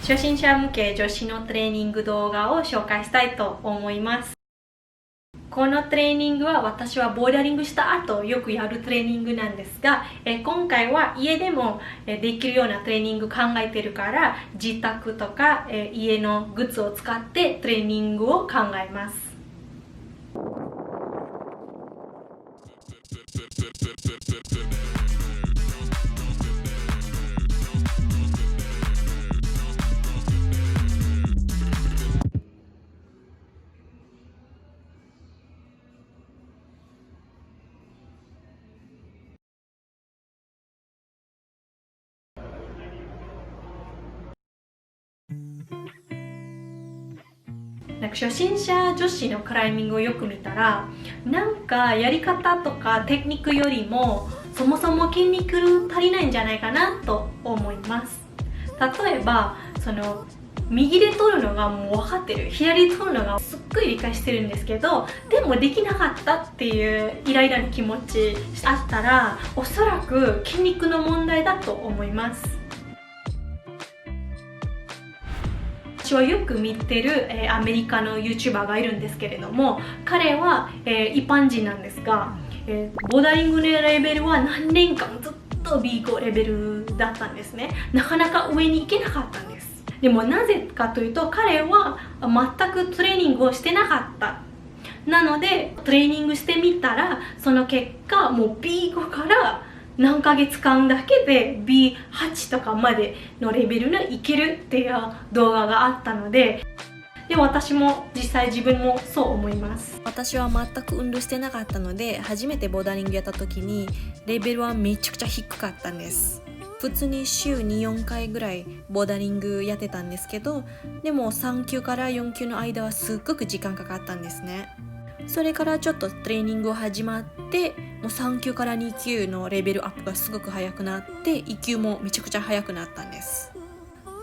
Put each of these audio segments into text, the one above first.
初心者向け女子のトレーニング動画を紹介したいと思います。このトレーニングは私はボルダリングした後よくやるトレーニングなんですが、今回は家でもできるようなトレーニング考えてるから、自宅とか家のグッズを使ってトレーニングを考えます。初心者女子のクライミングをよく見たら、なんかやり方とかテクニックよりもそもそも筋肉足りないんじゃないかなと思います。例えば右で取るのがもう分かってる、左で取るのがすっごい理解してるんですけど、でもできなかったっていうイライラの気持ちあったら、おそらく筋肉の問題だと思います。私はよく見てる、アメリカの YouTuber がいるんですけれども、彼は、一般人なんですが、ボルダリングのレベルは何年間ずっと B5 レベルだったんですね。なかなか上に行けなかったんです。でもなぜかというと、彼は全くトレーニングをしてなかった。なのでトレーニングしてみたら、その結果もう B5 から何ヶ月間だけで B8 とかまでのレベルにいけるっていう動画があったので、私も実際自分もそう思います。私は全く運動してなかったので、初めてボルダリングやった時にレベルはめちゃくちゃ低かったんです。普通に週に4回ぐらいボルダリングやってたんですけど、でも3級から4級の間はすっごく時間かかったんですね。それからちょっとトレーニングを始まって、もう3級から2級のレベルアップがすごく速くなって、1級もめちゃくちゃ速くなったんです。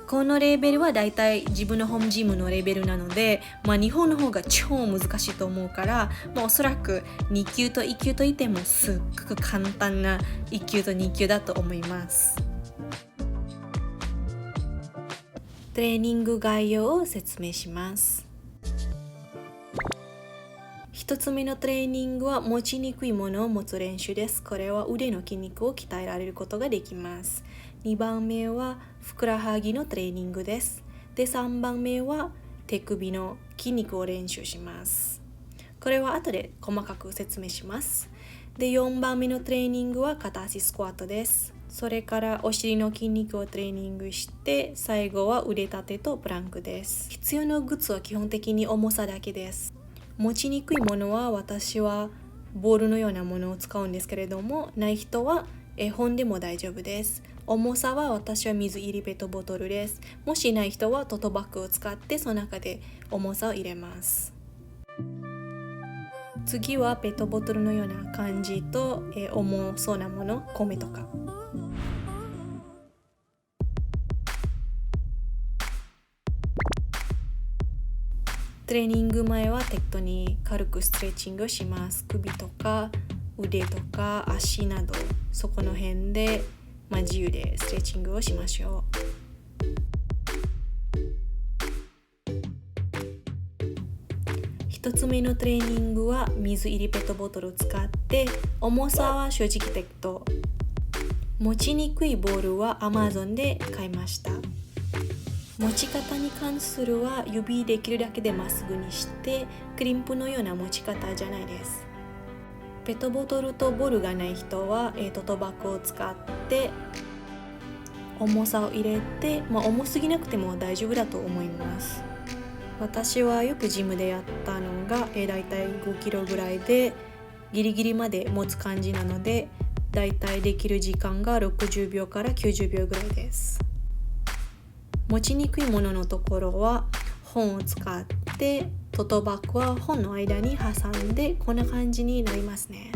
このレベルはだいたい自分のホームジムのレベルなので、日本の方が超難しいと思うから、おそらく2級と1級といってもすっごく簡単な1級と2級だと思います。トレーニング概要を説明します。1つ目のトレーニングは持ちにくいものを持つ練習です。これは腕の筋肉を鍛えられることができます。2番目はふくらはぎのトレーニングです。で、3番目は手首の筋肉を練習します。これは後で細かく説明します。で、4番目のトレーニングは片足スクワットです。それからお尻の筋肉をトレーニングして、最後は腕立てとプランクです。必要なグッズは基本的に重さだけです。持ちにくいものは私はボールのようなものを使うんですけれども、ない人は絵本でも大丈夫です。重さは私は水入りペットボトルです。もしない人はトートバッグを使ってその中で重さを入れます。次はペットボトルのような感じと、重そうなもの、米とか。トレーニング前は適当に軽くストレッチングをします。首とか腕とか足など、そこの辺で、自由でストレッチングをしましょう。1つ目のトレーニングは水入りペットボトルを使って、重さは正直適当。持ちにくいボールは Amazon で買いました。持ち方に関するは指できるだけでまっすぐにして、クリンプのような持ち方じゃないです。ペットボトルとボールがない人はトートバッグを使って重さを入れて、重すぎなくても大丈夫だと思います。私はよくジムでやったのが、だいたい5キロぐらいでギリギリまで持つ感じなので、だいたいできる時間が60秒から90秒ぐらいです。持ちにくいもののところは本を使って、トートバッグは本の間に挟んでこんな感じになりますね。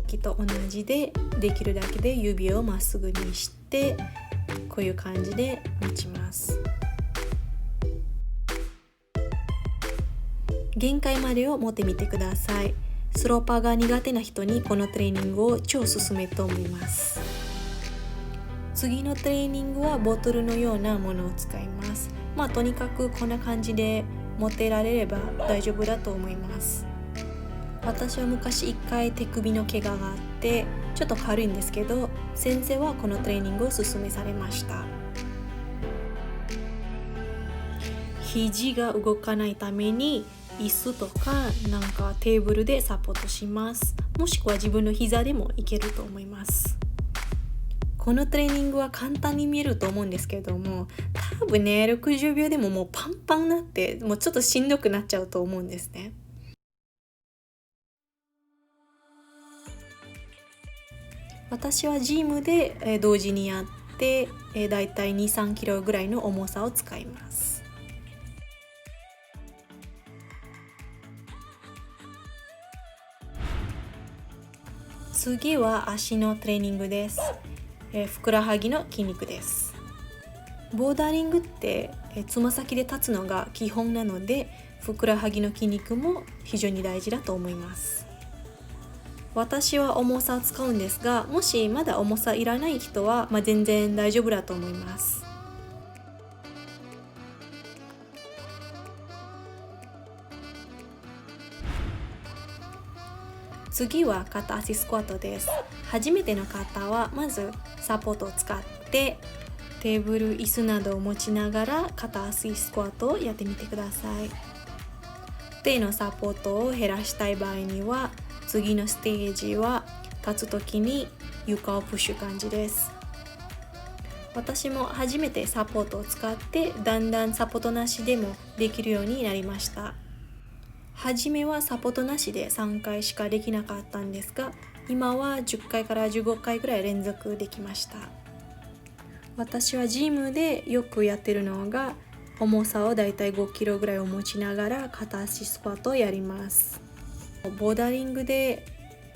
きっと同じで、できるだけで指をまっすぐにして、こういう感じで持ちます。限界までを持ってみてください。スローパーが苦手な人にこのトレーニングを超おすすめと思います。次のトレーニングはボトルのようなものを使います。とにかくこんな感じで持ってられれば大丈夫だと思います。私は昔1回手首の怪我があってちょっと軽いんですけど、先生はこのトレーニングを勧めされました。肘が動かないために椅子とかテーブルでサポートします。もしくは自分の膝でもいけると思います。このトレーニングは簡単に見えると思うんですけども、多分ね60秒でももうパンパンになってもうちょっとしんどくなっちゃうと思うんですね。私はジムで同時にやってだいたい 2,3 キロぐらいの重さを使います。次は足のトレーニングです。ふくらはぎの筋肉です。ボーダリングってつま先で立つのが基本なので、ふくらはぎの筋肉も非常に大事だと思います。私は重さを使うんですが、もしまだ重さいらない人は、全然大丈夫だと思います。次は片足スクワットです。初めての方はまずサポートを使ってテーブル、椅子などを持ちながら片足スクワットをやってみてください。手のサポートを減らしたい場合には、次のステージは立つ時に床をプッシュ感じです。私も初めてサポートを使ってだんだんサポートなしでもできるようになりました。初めはサポートなしで3回しかできなかったんですが、今は10回から15回ぐらい連続できました。私はジムでよくやってるのが、重さをだいたい5キロぐらいを持ちながら片足スクワットをやります。ボーダリングで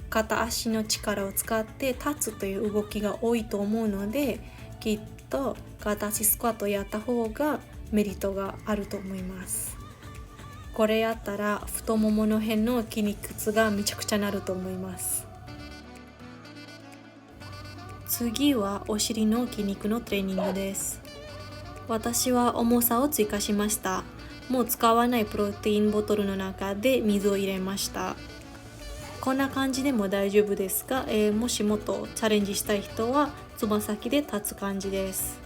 片足の力を使って立つという動きが多いと思うので、きっと片足スクワットをやった方がメリットがあると思います。これやったら太ももの辺の筋肉痛がめちゃくちゃなると思います。次はお尻の筋肉のトレーニングです。私は重さを追加しました。もう使わないプロテインボトルの中で水を入れました。こんな感じでも大丈夫ですが、もしもっとチャレンジしたい人はつま先で立つ感じです。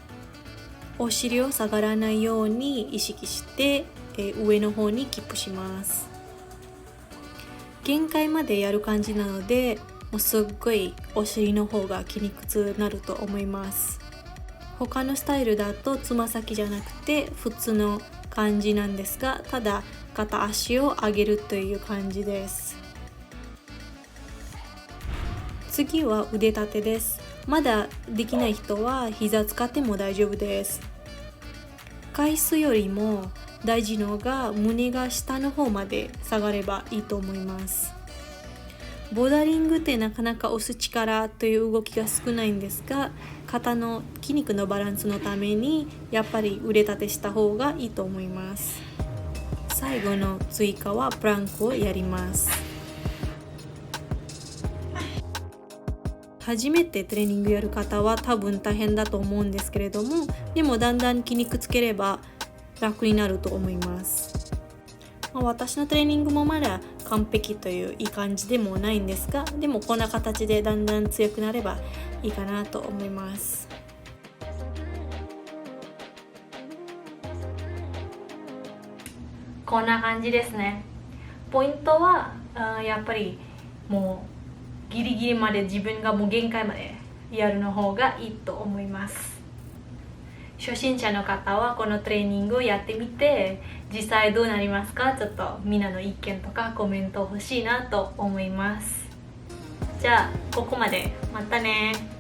お尻を下がらないように意識して上の方にキープします。限界までやる感じなので、もうすっごいお尻の方が筋肉痛になると思います。他のスタイルだとつま先じゃなくて普通の感じなんですが、ただ片足を上げるという感じです。次は腕立てです。まだできない人は膝使っても大丈夫です。回数よりも大事なのが胸が下の方まで下がればいいと思います。ボーダリングってなかなか押す力という動きが少ないんですが、肩の筋肉のバランスのためにやっぱり腕立てした方がいいと思います。最後の追加はプランクをやります。初めてトレーニングやる方は多分大変だと思うんですけれども、でもだんだん筋肉つければ楽になると思います。私のトレーニングもまだ完璧といういい感じでもないんですが、でもこんな形でだんだん強くなればいいかなと思います。こんな感じですね。ポイントはやっぱりもうギリギリまで自分がもう限界までやるの方がいいと思います。初心者の方はこのトレーニングをやってみて実際どうなりますか、ちょっとみんなの意見とかコメント欲しいなと思います。じゃあここまで、またね。